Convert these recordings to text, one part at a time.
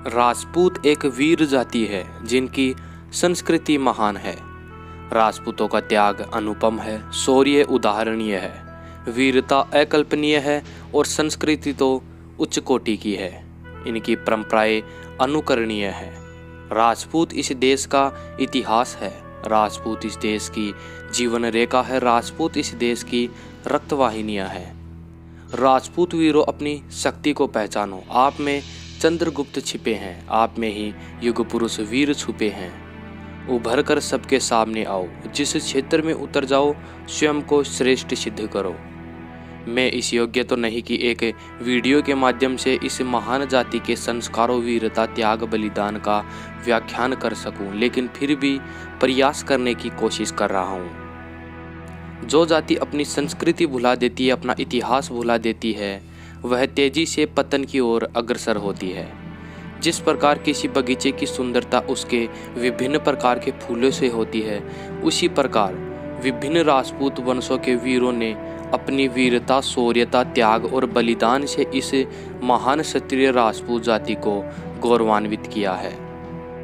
राजपूत एक वीर जाति है जिनकी संस्कृति महान है। राजपूतों का त्याग अनुपम है, शौर्य उदाहरणीय है, वीरता अकल्पनीय है और संस्कृति तो उच्च कोटि की है। इनकी परंपराएं अनुकरणीय है। राजपूत इस देश का इतिहास है। राजपूत इस देश की जीवन रेखा है। राजपूत इस देश की रक्तवाहिनियां हैं। राजपूत वीरों, अपनी शक्ति को पहचानो। आप में चंद्रगुप्त छिपे हैं, आप में ही युग पुरुष वीर छुपे हैं। उभर कर सबके सामने आओ, जिस क्षेत्र में उतर जाओ स्वयं को श्रेष्ठ सिद्ध करो। मैं इस योग्य तो नहीं कि एक वीडियो के माध्यम से इस महान जाति के संस्कारों, वीरता, त्याग, बलिदान का व्याख्यान कर सकूं, लेकिन फिर भी प्रयास करने की कोशिश कर रहा हूं। जो जाति अपनी संस्कृति भुला देती है, अपना इतिहास भुला देती है, वह तेजी से पतन की ओर अग्रसर होती है। जिस प्रकार किसी बगीचे की सुंदरता उसके विभिन्न प्रकार के फूलों से होती है, उसी प्रकार विभिन्न राजपूत वंशों के वीरों ने अपनी वीरता, शौर्यता, त्याग और बलिदान से इस महान क्षत्रिय राजपूत जाति को गौरवान्वित किया है।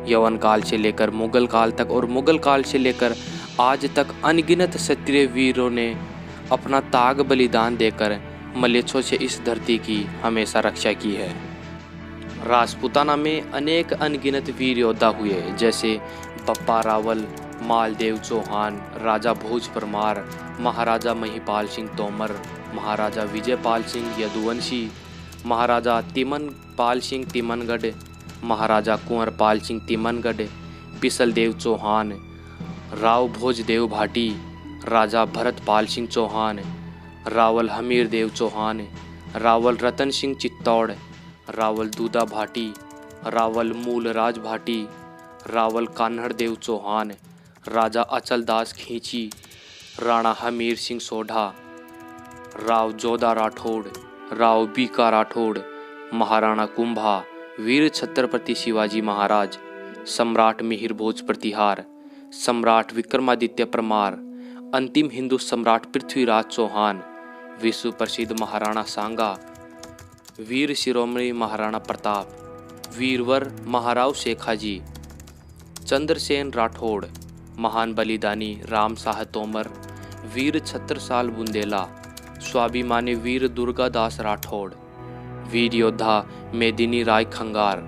यवन काल से लेकर मुगल काल तक और मुगल काल से लेकर आज तक अनगिनत क्षत्रिय वीरों ने अपना त्याग, बलिदान देकर मलेच्छों से इस धरती की हमेशा रक्षा की है। राजपूताना में अनेक अनगिनत वीर योद्धा हुए, जैसे बप्पा रावल, मालदेव चौहान, राजा भोज परमार, महाराजा महिपाल सिंह तोमर, महाराजा विजयपाल सिंह यदुवंशी, महाराजा तिमनपाल सिंह तिमनगढ़, महाराजा कुंवरपाल सिंह तिमनगढ़, बिसल देव चौहान, राव भोजदेव भाटी, राजा भरतपाल सिंह चौहान, रावल हमीर देव चौहान, रावल रतन सिंह चित्तौड़, रावल दूधा भाटी, रावल मूलराज भाटी, रावल कान्हड़ देव चौहान, राजा अचलदास खींची, राणा हमीर सिंह सोढ़ा, राव जोधा राठौड़, राव बीका राठौड़, महाराणा कुंभा, वीर छत्रपति शिवाजी महाराज, सम्राट मिहिर भोज प्रतिहार, सम्राट विक्रमादित्य परमार, अंतिम हिंदू सम्राट पृथ्वीराज चौहान, विश्व प्रसिद्ध महाराणा सांगा, वीर शिरोमणि महाराणा प्रताप, वीरवर महाराव शेखाजी, चंद्रसेन राठौड़, महान बलिदानी राम शाह तोमर, वीर छत्रसाल बुंदेला, स्वाभिमानी वीर दुर्गादास राठौड़, वीर योद्धा मेदिनी राय खंगार,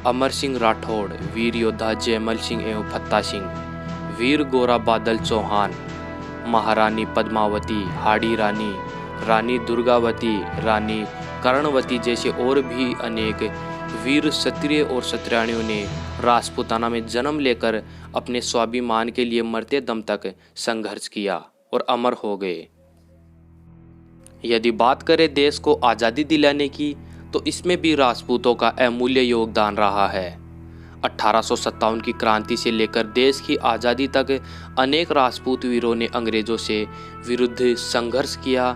अमर सिंह राठौड़, वीर योद्धा जयमल सिंह एवं फत्ता सिंह, वीर गोरा बादल चौहान, महारानी पद्मावती, हाड़ी रानी, रानी दुर्गावती, रानी कर्णवती जैसे और भी अनेक वीर क्षत्रिय और क्षत्रियाणियों ने राजपूताना में जन्म लेकर अपने स्वाभिमान के लिए मरते दम तक संघर्ष किया और अमर हो गए। यदि बात करें देश को आज़ादी दिलाने की, तो इसमें भी राजपूतों का अमूल्य योगदान रहा है। 1857 की क्रांति से लेकर देश की आज़ादी तक अनेक राजपूत वीरों ने अंग्रेजों से विरुद्ध संघर्ष किया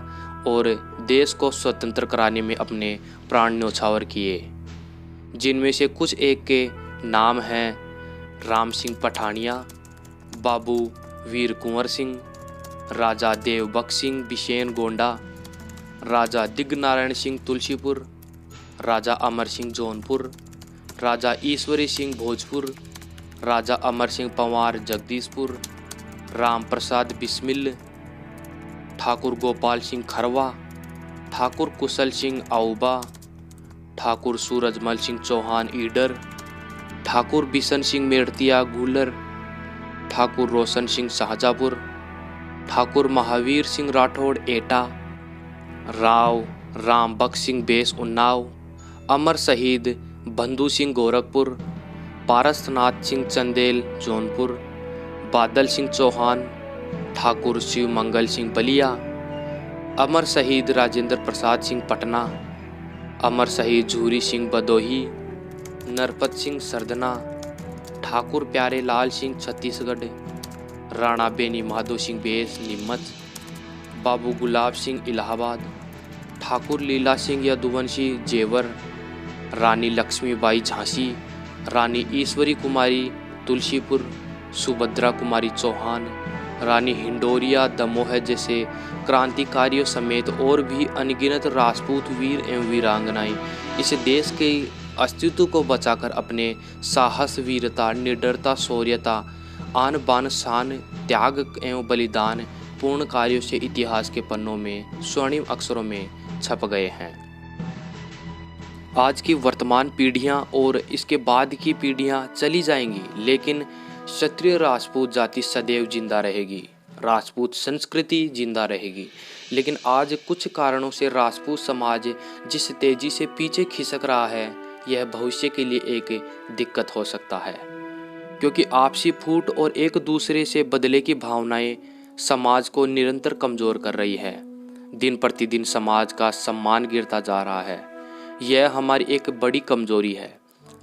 और देश को स्वतंत्र कराने में अपने प्राण न्यौछावर किए, जिनमें से कुछ एक के नाम हैं राम सिंह पठानिया, बाबू वीर कुंवर सिंह, राजा देवबख्श सिंह बिशेन गोंडा, राजा दिग्नारायण सिंह तुलसीपुर, राजा अमर सिंह जौनपुर, राजा ईश्वरी सिंह भोजपुर, राजा अमर सिंह पंवार जगदीशपुर, राम प्रसाद बिस्मिल, ठाकुर गोपाल सिंह खरवा, ठाकुर कुशल सिंह आउबा, ठाकुर सूरजमल सिंह चौहान ईडर, ठाकुर बिशन सिंह मेड़तिया गूलर, ठाकुर रोशन सिंह शाहजहाँपुर, ठाकुर महावीर सिंह राठौड़ एटा, राव राम बख्श सिंह बेस उन्नाव, अमर शहीद बंधु सिंह गोरखपुर, पारसनाथ सिंह चंदेल जौनपुर, बादल सिंह चौहान, ठाकुर शिव मंगल सिंह बलिया, अमर शहीद राजेंद्र प्रसाद सिंह पटना, अमर शहीद झूरी सिंह बदोही, नरपत सिंह सरदना, ठाकुर प्यारे लाल सिंह छत्तीसगढ़, राणा बेनी माधो सिंह बेस नीमच, बाबू गुलाब सिंह इलाहाबाद, ठाकुर लीला सिंह यदुवंशी जेवर, रानी लक्ष्मीबाई झांसी, रानी ईश्वरी कुमारी तुलसीपुर, सुभद्रा कुमारी चौहान, रानी हिंडोरिया दमोह जैसे क्रांतिकारियों समेत और भी अनगिनत राजपूत वीर एवं वीरांगनाएं इस देश के अस्तित्व को बचाकर अपने साहस, वीरता, निडरता, शौर्यता, आन बान शान, त्याग एवं बलिदान पूर्ण कार्यों से इतिहास के पन्नों में स्वर्णिम अक्षरों में छप गए हैं। आज की वर्तमान पीढ़ियां और इसके बाद की पीढ़ियां चली जाएंगी, लेकिन क्षत्रिय राजपूत जाति सदैव जिंदा रहेगी, राजपूत संस्कृति जिंदा रहेगी। लेकिन आज कुछ कारणों से राजपूत समाज जिस तेजी से पीछे खिसक रहा है, यह भविष्य के लिए एक दिक्कत हो सकता है, क्योंकि आपसी फूट और एक दूसरे से बदले की भावनाएं समाज को निरंतर कमजोर कर रही है। दिन प्रतिदिन समाज का सम्मान गिरता जा रहा है। यह हमारी एक बड़ी कमजोरी है,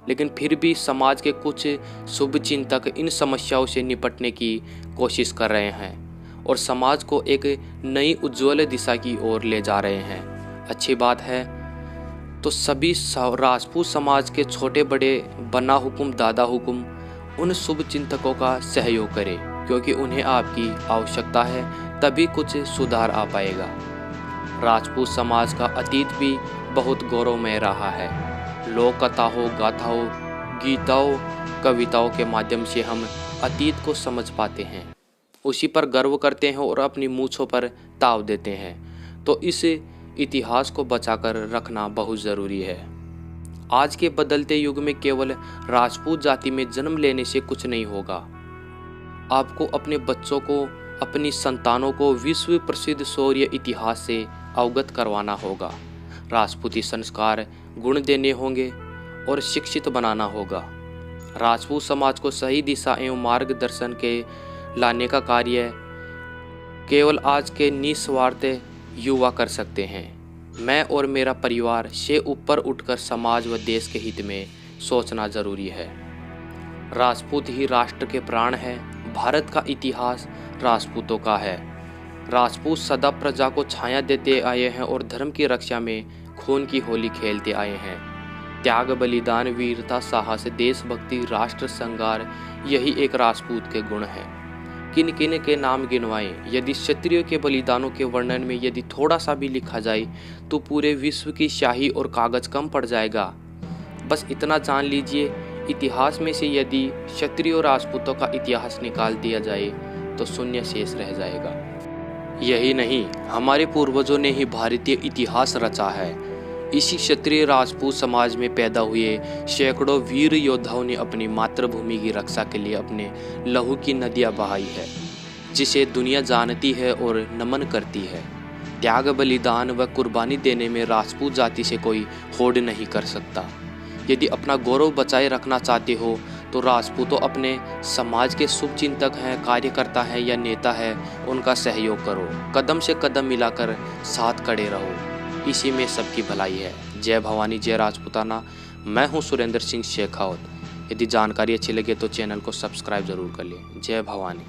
लेकिन फिर भी समाज के कुछ शुभचिंतक इन समस्याओं से निपटने की कोशिश कर रहे हैं और समाज को एक नई उज्ज्वल दिशा की ओर ले जा रहे हैं। अच्छी बात है। तो सभी राजपूत समाज के छोटे बड़े, बना हुकुम दादा हुकुम, उन शुभचिंतकों का सहयोग करें, क्योंकि उन्हें आपकी आवश्यकता है, तभी कुछ सुधार आ पाएगा। राजपूत समाज का अतीत भी बहुत गौरवमय रहा है। लोक कथाओं, गाथाओं, गीताओं, कविताओं के माध्यम से हम अतीत को समझ पाते हैं, उसी पर गर्व करते हैं और अपनी मूंछों पर ताव देते हैं। तो इस इतिहास को बचाकर रखना बहुत ज़रूरी है। आज के बदलते युग में केवल राजपूत जाति में जन्म लेने से कुछ नहीं होगा। आपको अपने बच्चों को, अपनी संतानों को विश्व प्रसिद्ध शौर्य इतिहास से अवगत करवाना होगा। राजपूती संस्कार गुण देने होंगे और शिक्षित बनाना होगा। राजपूत समाज को सही दिशा एवं मार्गदर्शन के लाने का कार्य केवल आज के निस्वार्थ युवा कर सकते हैं। मैं और मेरा परिवार से ऊपर उठकर समाज व देश के हित में सोचना जरूरी है। राजपूत ही राष्ट्र के प्राण है। भारत का इतिहास राजपूतों का है। राजपूत सदा प्रजा को छाया देते आए हैं और धर्म की रक्षा में खून की होली खेलते आए हैं। त्याग, बलिदान, वीरता, साहस, देशभक्ति, राष्ट्र संगार, यही एक राजपूत के गुण हैं। किन किन के नाम गिनवाएं? यदि क्षत्रियों के बलिदानों के वर्णन में यदि थोड़ा सा भी लिखा जाए तो पूरे विश्व की स्याही और कागज कम पड़ जाएगा। बस इतना जान लीजिए, इतिहास में से यदि क्षत्रिय और राजपूतों का इतिहास निकाल दिया जाए तो शून्य शेष रह जाएगा। यही नहीं, हमारे पूर्वजों ने ही भारतीय इतिहास रचा है। इसी क्षत्रिय राजपूत समाज में पैदा हुए सैकड़ों वीर योद्धाओं ने अपनी मातृभूमि की रक्षा के लिए अपने लहू की नदियां बहाई है, जिसे दुनिया जानती है और नमन करती है। त्याग, बलिदान व कुर्बानी देने में राजपूत जाति से कोई होड़ नहीं कर सकता। यदि अपना गौरव बचाए रखना चाहते हो तो राजपूतों अपने समाज के शुभचिंतक हैं, कार्यकर्ता हैं या नेता है, उनका सहयोग करो। कदम से कदम मिलाकर साथ खड़े रहो, इसी में सबकी भलाई है। जय भवानी, जय राजपूताना। मैं हूं सुरेंद्र सिंह शेखावत। यदि जानकारी अच्छी लगे तो चैनल को सब्सक्राइब जरूर कर लें। जय भवानी।